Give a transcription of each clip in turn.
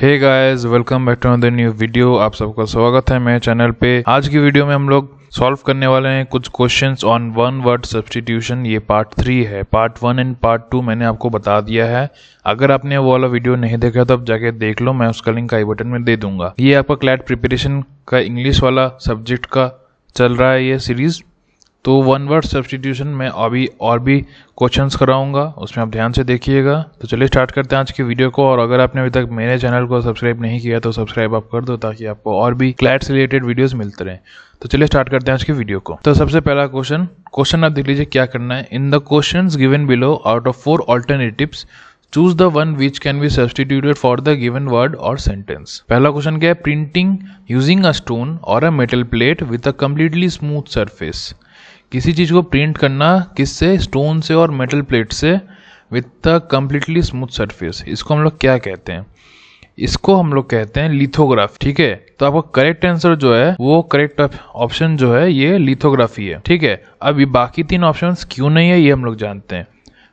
Hey guys, welcome back to another new video. आप सबका स्वागत है मेरे चैनल पे। आज की वीडियो में हम लोग सॉल्व करने वाले हैं कुछ questions on one word substitution. ये पार्ट 3 है। पार्ट 1 एंड पार्ट 2 मैंने आपको बता दिया है। अगर आपने वो वाला वीडियो नहीं देखा तो आप जाके देख लो, मैं उसका लिंक आई बटन में दे दूंगा। ये आपका क्लैट प्रिपरेशन का इंग्लिश वाला सब्जेक्ट का चल रहा है ये सीरीज। तो वन वर्ड सब्स्टिट्यूशन में अभी और भी क्वेश्चंस कराऊंगा, उसमें आप ध्यान से देखिएगा। तो चलिए स्टार्ट करते हैं आज की वीडियो को। और अगर आपने अभी तक मेरे चैनल को सब्सक्राइब नहीं किया तो सब्सक्राइब आप कर दो, ताकि आपको और भी क्लैट से रिलेटेड वीडियोस मिलते रहें। तो चलिए स्टार्ट करते हैं आज की वीडियो को। तो सबसे पहला क्वेश्चन आप देख लीजिए क्या करना है। In the questions given below, out of 4 alternatives choose the one which can be substituted for the given word और सेंटेंस। पहला क्वेश्चन क्या है, प्रिंटिंग यूजिंग अ स्टोन और a metal plate with a completely smooth surface. किसी चीज को print करना किससे, स्टोन से और मेटल प्लेट से, with a completely smooth surface. इसको हम लोग क्या कहते हैं? इसको हम लोग कहते हैं लिथोग्राफी। ठीक है, तो आपका करेक्ट आंसर जो है वो करेक्ट ऑप्शन जो है ये लिथोग्राफी है। ठीक है, अब ये बाकी 3 ऑप्शंस क्यों नहीं है ये हम लोग जानते हैं।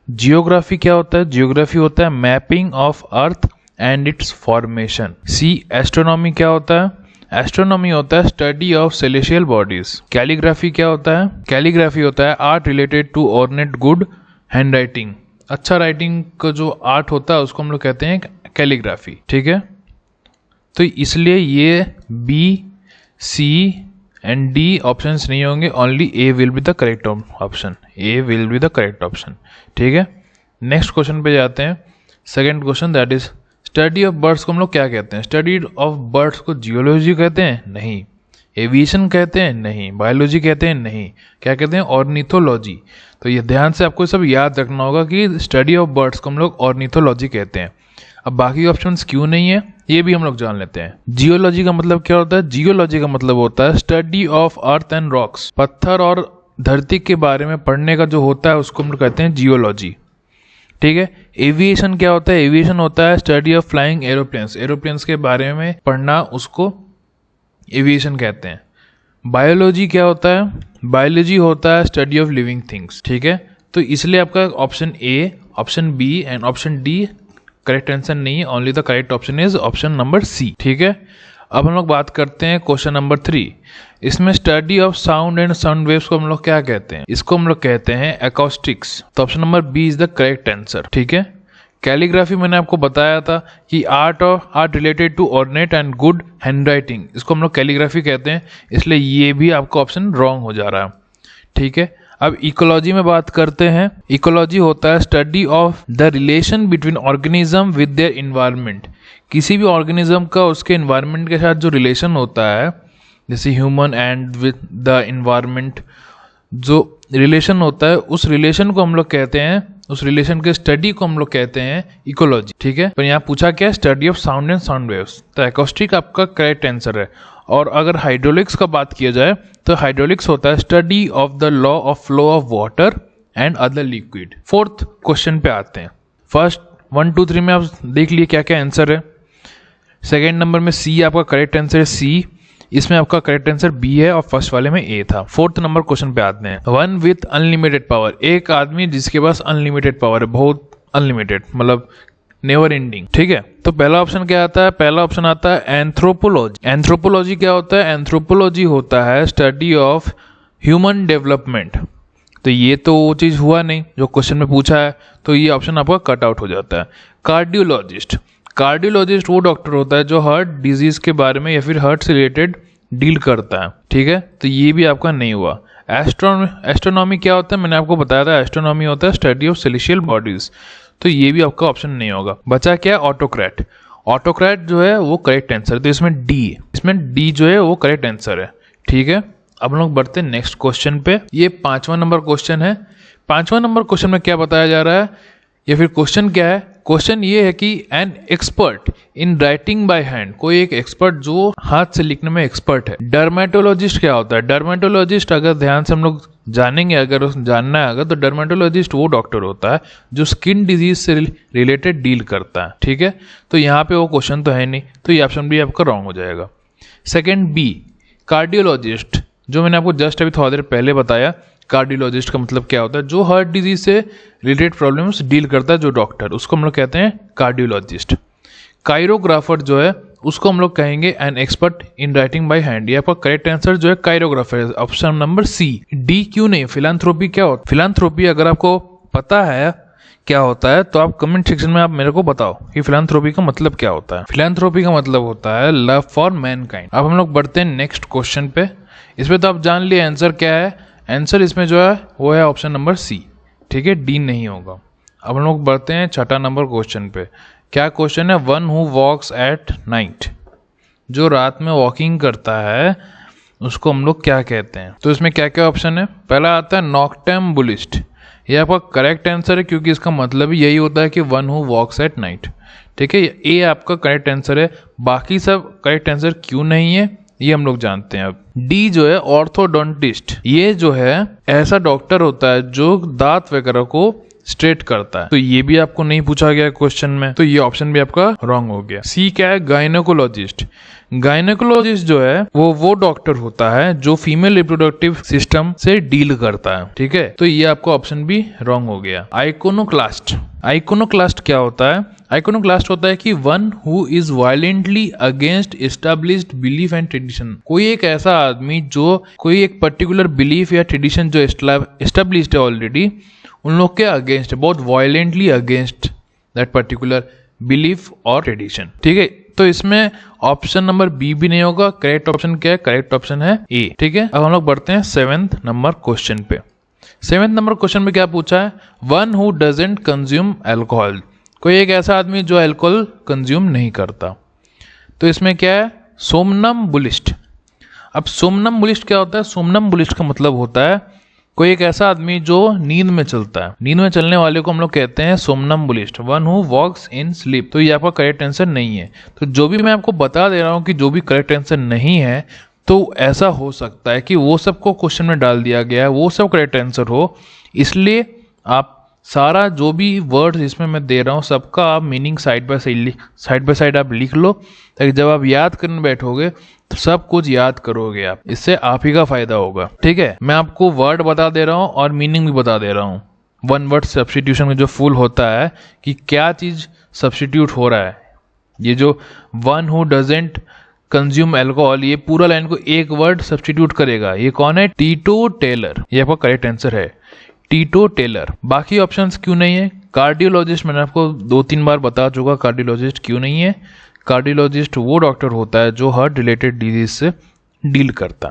जियोग्राफी क्या होता है? जियोग्राफी होता है mapping of earth and its formation. C astronomy क्या होता है? एस्ट्रोनॉमी होता है study of celestial bodies. Calligraphy क्या होता है? कैलीग्राफी होता है art related to ornate good handwriting. अच्छा राइटिंग का जो आर्ट होता है उसको हम लोग कहते हैं कैलीग्राफी। ठीक है, तो इसलिए ये B, C and D options नहीं होंगे, only A will be the correct option. A will be the correct option. ठीक है, नेक्स्ट क्वेश्चन पे जाते हैं। Second question, that is study of birds को हम लोग क्या कहते हैं? स्टडी ऑफ बर्ड्स को जियोलॉजी कहते हैं? नहीं। एविएशन कहते हैं? नहीं। बायोलॉजी कहते हैं? नहीं। क्या कहते हैं? ऑर्निथोलॉजी। तो ये ध्यान से आपको सब याद रखना होगा कि स्टडी ऑफ बर्ड्स को हम लोग ऑर्निथोलॉजी कहते हैं। अब बाकी ऑप्शंस क्यों नहीं है ये भी हम लोग जान लेते हैं। जियोलॉजी का मतलब क्या होता है? जियोलॉजी का मतलब होता है study of earth and rocks. पत्थर और धरती के बारे में पढ़ने का जो होता है उसको हम लोग कहते हैं जियोलॉजी। ठीक है, एविएशन क्या होता है? एविएशन होता है study of flying aeroplanes. Aeroplanes के बारे में पढ़ना उसको एविएशन कहते हैं। बायोलॉजी क्या होता है? बायोलॉजी होता है स्टडी ऑफ लिविंग थिंग्स। ठीक है, तो इसलिए आपका option A, option B and option D correct answer नहीं है। Only the correct option is option number C. ठीक है, अब हम लोग बात करते हैं क्वेश्चन नंबर 3। इसमें study of sound and sound waves को हम लोग क्या कहते हैं? इसको हम लोग कहते हैं एकॉस्टिक्स। तो option number B is the correct answer. ठीक है, कैलीग्राफी मैंने आपको बताया था कि art related to ornate and good handwriting, इसको हम लोग कैलीग्राफी कहते हैं, इसलिए ये भी आपका ऑप्शन रॉन्ग हो जा रहा है। ठीक है, अब इकोलॉजी में बात करते हैं। इकोलॉजी होता है study of the relation between organism with their environment. किसी भी ऑर्गेनिज्म का उसके इन्वायरमेंट के साथ जो रिलेशन होता है, जैसे human and with the environment, जो रिलेशन होता है उस रिलेशन को हम लोग कहते हैं, उस रिलेशन के स्टडी को हम लोग कहते हैं इकोलॉजी। ठीक है, पर यहाँ पूछा क्या? Study of sound and sound waves. तो एकॉस्टिक आपका करेक्ट आंसर है। और अगर हाइड्रोलिक्स का बात किया जाए तो हाइड्रोलिक्स होता है study of the law of flow of water and other liquid. Fourth question पे आते हैं। फर्स्ट 1, 2, 3 में आप देख लिए क्या क्या आंसर है। सेकेंड नंबर में सी आपका करेक्ट आंसर है, सी। इसमें आपका करेक्ट आंसर बी है और फर्स्ट वाले में ए था। फोर्थ नंबर क्वेश्चन पे आते हैं। वन विथ अनलिमिटेड पावर, एक आदमी जिसके पास अनलिमिटेड पावर है, बहुत अनलिमिटेड मतलब नेवर एंडिंग। ठीक है, तो पहला ऑप्शन क्या आता है? पहला ऑप्शन आता है एंथ्रोपोलॉजी। एंथ्रोपोलॉजी क्या होता है? एंथ्रोपोलॉजी होता है स्टडी ऑफ ह्यूमन डेवलपमेंट। तो ये तो वो चीज हुआ नहीं जो क्वेश्चन में पूछा है, तो ये ऑप्शन आपका कट आउट हो जाता है। कार्डियोलॉजिस्ट, कार्डियोलॉजिस्ट वो डॉक्टर होता है जो हार्ट डिजीज के बारे में या फिर हार्ट से रिलेटेड डील करता है। ठीक है, तो ये भी आपका नहीं हुआ। एस्ट्रोनॉमी क्या होता है? मैंने आपको बताया था, एस्ट्रोनॉमी होता है स्टडी ऑफ सेलेशियल बॉडीज। तो ये भी आपका ऑप्शन नहीं होगा। बचा क्या? ऑटोक्रेट। ऑटोक्रेट जो है वो करेक्ट आंसर, तो इसमें डी जो है वो करेक्ट आंसर है। ठीक है, अब हम लोग बढ़ते हैं नेक्स्ट क्वेश्चन पे। ये 5वां नंबर क्वेश्चन है। 5वां नंबर क्वेश्चन में क्या बताया जा रहा है या फिर क्वेश्चन क्या है? क्वेश्चन ये है कि an expert in writing by hand, कोई एक एक्सपर्ट जो हाथ से लिखने में एक्सपर्ट है। डर्मेटोलॉजिस्ट क्या होता है? डर्मेटोलॉजिस्ट अगर ध्यान से हम लोग जानेंगे, अगर जानना है अगर, तो डर्मेटोलॉजिस्ट वो डॉक्टर होता है जो स्किन डिजीज से रिलेटेड डील करता है। ठीक है, तो यहाँ पे वो क्वेश्चन तो है नहीं, तो ये ऑप्शन भी आपका रॉन्ग हो जाएगा। सेकेंड बी, कार्डियोलॉजिस्ट, जो मैंने आपको जस्ट अभी थोड़ा देर पहले बताया। कार्डियोलॉजिस्ट का मतलब क्या होता है? जो हार्ट डिजीज से रिलेटेड प्रॉब्लम्स डील करता है जो डॉक्टर, उसको हम लोग कहते हैं कार्डियोलॉजिस्ट। काइरोग्राफर जो है उसको हम लोग कहेंगे an expert in writing by hand. ये आपका करेक्ट आंसर जो है काइरोग्राफर है, ऑप्शन नंबर सी। डी क्यों नहीं? फिलांथ्रोपी क्या होता है? फिलांथ्रोपी अगर आपको पता है क्या होता है तो आप कमेंट सेक्शन में आप मेरे को बताओ कि फिलांथ्रोपी का मतलब क्या होता है। फिलांथ्रोपी का मतलब होता है लव फॉर मैनकाइंड। अब हम लोग बढ़ते हैं नेक्स्ट क्वेश्चन पे। इसमें तो आप जान लिए आंसर क्या है। आंसर इसमें जो है वो है ऑप्शन नंबर सी, ठीक है, डी नहीं होगा। अब हम लोग बढ़ते हैं छठा नंबर क्वेश्चन पे। क्या क्वेश्चन है? One who walks at night, जो रात में वॉकिंग करता है उसको हम लोग क्या कहते हैं? तो इसमें क्या क्या ऑप्शन है? पहला आता है नॉक्टैम्बुलिस्ट। ये आपका करेक्ट आंसर है क्योंकि इसका मतलब यही होता है कि one who walks at night, ठीक है। ये आपका करेक्ट आंसर है। बाकी सब करेक्ट आंसर क्यों नहीं है ये हम लोग जानते हैं अब। डी जो है ऑर्थोडोंटिस्ट, ये जो है ऐसा डॉक्टर होता है जो दांत वगैरह को स्ट्रेट करता है। तो ये भी आपको नहीं पूछा गया क्वेश्चन में, तो ये ऑप्शन भी आपका रॉन्ग हो गया। सी क्या है? गायनेकोलॉजिस्ट। गायनेकोलॉजिस्ट जो है वो डॉक्टर होता है जो फीमेल रिप्रोडक्टिव सिस्टम से डील करता है, ठीक है। तो ये आपका ऑप्शन भी रॉन्ग हो गया। आइकोनोक्लास्ट। आइकोनोक्लास्ट क्या होता है? आइकोनोक्लास्ट होता है कि one who is violently against established belief and tradition. कोई एक ऐसा आदमी जो कोई एक पर्टिकुलर बिलीफ या ट्रेडिशन जो एस्टैब्लिश्ड है ऑलरेडी, उन लोग के अगेंस्ट, बहुत violently against that particular belief और ट्रेडिशन, ठीक है। तो इसमें ऑप्शन नंबर बी भी नहीं होगा। करेक्ट ऑप्शन क्या है? करेक्ट ऑप्शन है ए, ठीक है। अब हम लोग बढ़ते हैं 7th नंबर क्वेश्चन पे। 7th नंबर क्वेश्चन में क्या पूछा है? One who doesn't consume alcohol, कोई एक ऐसा आदमी जो अल्कोहल कंज्यूम नहीं करता। तो इसमें क्या है? सोमनम्बुलिस्ट। अब सोमनम्बुलिस्ट क्या होता है? सोमनम्बुलिस्ट का मतलब होता है कोई एक ऐसा आदमी जो नींद में चलता है। नींद में चलने वाले को हम लोग कहते हैं somnambulist, one who walks in sleep. तो ये आपका करेक्ट आंसर नहीं है। तो जो भी मैं आपको बता दे रहा हूँ कि जो भी करेक्ट आंसर नहीं है, तो ऐसा हो सकता है कि वो सबको क्वेश्चन में डाल दिया गया है, वो सब करेक्ट आंसर हो। इसलिए आप सारा जो भी वर्ड्स इसमें मैं दे रहा हूँ सबका आप मीनिंग साइड बाय साइड आप लिख लो, ताकि जब आप याद करने बैठोगे तो सब कुछ याद करोगे आप। इससे आप ही का फायदा होगा, ठीक है। मैं आपको वर्ड बता दे रहा हूँ और मीनिंग भी बता दे रहा हूँ। वन वर्ड सब्स्टिट्यूशन में जो फुल होता है कि क्या चीज सब्स्टिट्यूट हो रहा है। ये जो one who doesn't consume alcohol, ये पूरा लाइन को एक वर्ड सब्स्टिट्यूट करेगा। ये कौन है? टीटो टेलर। ये आपका करेक्ट आंसर है, टीटो टेलर। बाकी ऑप्शंस क्यों नहीं है? कार्डियोलॉजिस्ट मैंने आपको 2-3 बार बता चुका कार्डियोलॉजिस्ट क्यों नहीं है। कार्डियोलॉजिस्ट वो डॉक्टर होता है जो हार्ट रिलेटेड डिजीज से डील करता।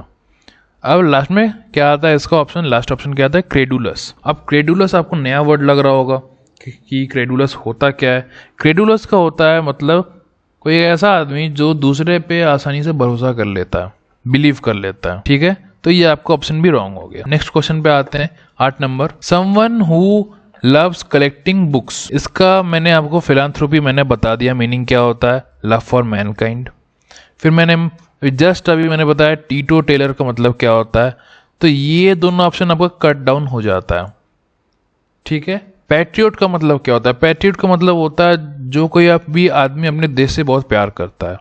अब लास्ट में क्या आता है इसका ऑप्शन? लास्ट ऑप्शन क्या आता है? क्रेडुलस। अब क्रेडुलस आपको नया वर्ड लग रहा होगा कि क्रेडुलस होता क्या है। क्रेडुलस का होता है मतलब कोई ऐसा आदमी जो दूसरे पे आसानी से भरोसा कर लेता है, बिलीव कर लेता है, ठीक है। तो ये आपका ऑप्शन भी रॉन्ग हो गया। नेक्स्ट क्वेश्चन पे आते हैं 8 number. Someone who loves collecting books. इसका मैंने आपको फिलांथ्रोपी मैंने बता दिया मीनिंग क्या होता है, लव फॉर मैनकाइंड। फिर मैंने जस्ट अभी मैंने बताया टीटो टेलर का मतलब क्या होता है। तो ये दोनों ऑप्शन आपका कट डाउन हो जाता है, ठीक है। पैट्रियट का मतलब क्या होता है? पैट्रियट का मतलब होता है जो कोई भी आदमी अपने देश से बहुत प्यार करता है,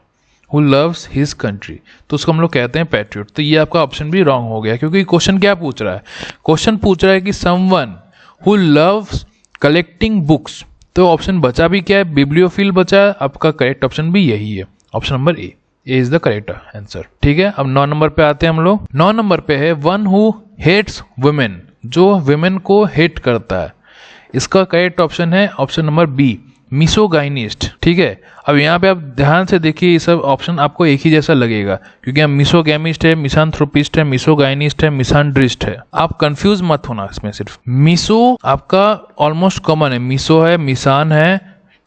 who loves his country, तो उसको हम लोग कहते हैं पैट्रियट। तो ये आपका ऑप्शन भी रॉन्ग हो गया क्योंकि क्वेश्चन क्या पूछ रहा है? क्वेश्चन पूछ रहा है कि someone who loves collecting books. तो ऑप्शन बचा भी क्या है? बिब्लियोफिल बचा है। आपका करेक्ट ऑप्शन भी यही है, option number A is the correct answer, ठीक है। अब 9 नंबर पे आते हैं हम लोग। 9 नंबर पे है वन हु हेट्स वुमेन, जो वुमेन को हेट करता है। इसका करेक्ट ऑप्शन है ऑप्शन नंबर बी, मिसोगाइनिस्ट, ठीक है। अब यहाँ पे आप ध्यान से देखिए, ये सब ऑप्शन आपको एक ही जैसा लगेगा क्योंकि हम मिसोगैमिस्ट है, मिसानथ्रोपिस्ट है, मिसोगाइनिस्ट है, मिसानड्रिस्ट है। आप कंफ्यूज मत होना इसमें। सिर्फ मिसो आपका ऑलमोस्ट कॉमन है, मिसो है, मिसान है,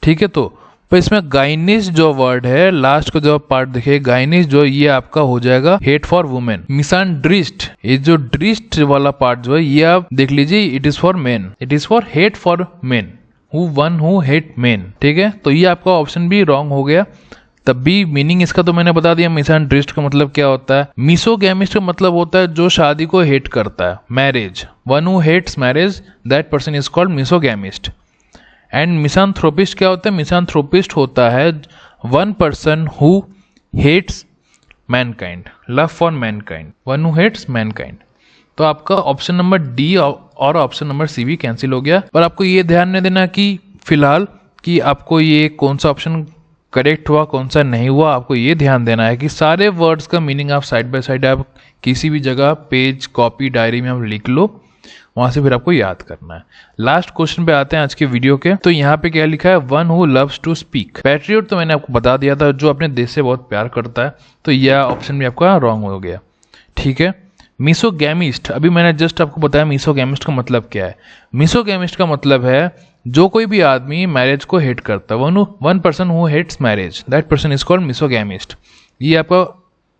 ठीक है। तो पर इसमें गाइनिस्ट जो वर्ड है, लास्ट का जो पार्ट देखिए गाइनिस्ट जो, ये आपका हो जाएगा हेट फॉर वुमेन। मिसानड्रिस्ट, ये जो ड्रिस्ट वाला पार्ट जो है ये आप देख लीजिए, it is for main, it is for hate for main, one who hate main, ठीक है। तो ये आपका ऑप्शन भी रॉन्ग हो गया। तब भी मीनिंग इसका तो मैंने बता दिया। मिसैंड्रिस्ट का मतलब क्या होता है? मिसोगैमिस्ट का मतलब होता है जो शादी को हेट करता है, marriage. One who hates marriage, that person is called misogamist. And misanthropist क्या होता है? मिसानथ्रोपिस्ट होता है one person who hates mankind, love for mankind, one who hates mankind. तो आपका ऑप्शन नंबर डी और ऑप्शन नंबर सी भी cancel हो गया। पर आपको ये ध्यान नहीं देना कि फिलहाल कि आपको ये कौन सा ऑप्शन करेक्ट हुआ, कौन सा नहीं हुआ, आपको ये ध्यान देना है कि सारे वर्ड्स का मीनिंग आप साइड बाय साइड आप किसी भी जगह पेज, कॉपी, डायरी में आप लिख लो, वहां से फिर आपको याद करना है। लास्ट क्वेश्चन पे आते हैं आज के वीडियो के। तो यहाँ पे क्या लिखा है, one who loves to speak. Patriot तो मैंने आपको बता दिया था, जो अपने देश से बहुत प्यार करता है, तो यह ऑप्शन भी आपका रॉन्ग हो गया। ठीक है। मिसोगैमिस्ट, अभी मैंने जस्ट आपको बताया मिसोगैमिस्ट का मतलब क्या है। मिसोगैमिस्ट का मतलब है जो कोई भी आदमी मैरिज को हेट करता है, one person who hates marriage, that person is called misogamist. ये आपका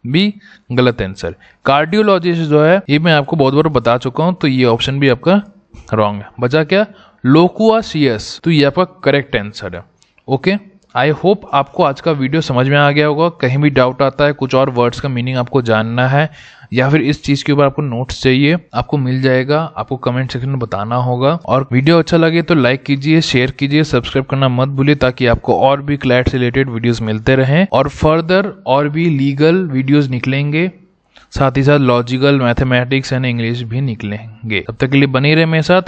भी गलत आंसर। कार्डियोलॉजिस्ट जो है, ये मैं आपको बहुत बार बता चुका हूं, तो ये ऑप्शन भी आपका रॉन्ग है। बचा क्या, लोकुआसियस, तो ये आपका करेक्ट आंसर है। ओके, आई होप आपको आज का वीडियो समझ में आ गया होगा। कहीं भी डाउट आता है, कुछ और वर्ड्स का मीनिंग आपको जानना है, या फिर इस चीज के ऊपर आपको नोट्स चाहिए, आपको मिल जाएगा। आपको कमेंट सेक्शन में बताना होगा। और वीडियो अच्छा लगे तो लाइक कीजिए, शेयर कीजिए, सब्सक्राइब करना मत भूलिए, ताकि आपको और भी क्लैट से रिलेटेड वीडियोस मिलते रहें। और फर्दर और भी लीगल वीडियोस निकलेंगे, साथ ही साथ लॉजिकल, मैथमेटिक्स एंड इंग्लिश भी निकलेंगे। तब तक के लिए बने रहे मेरे साथ।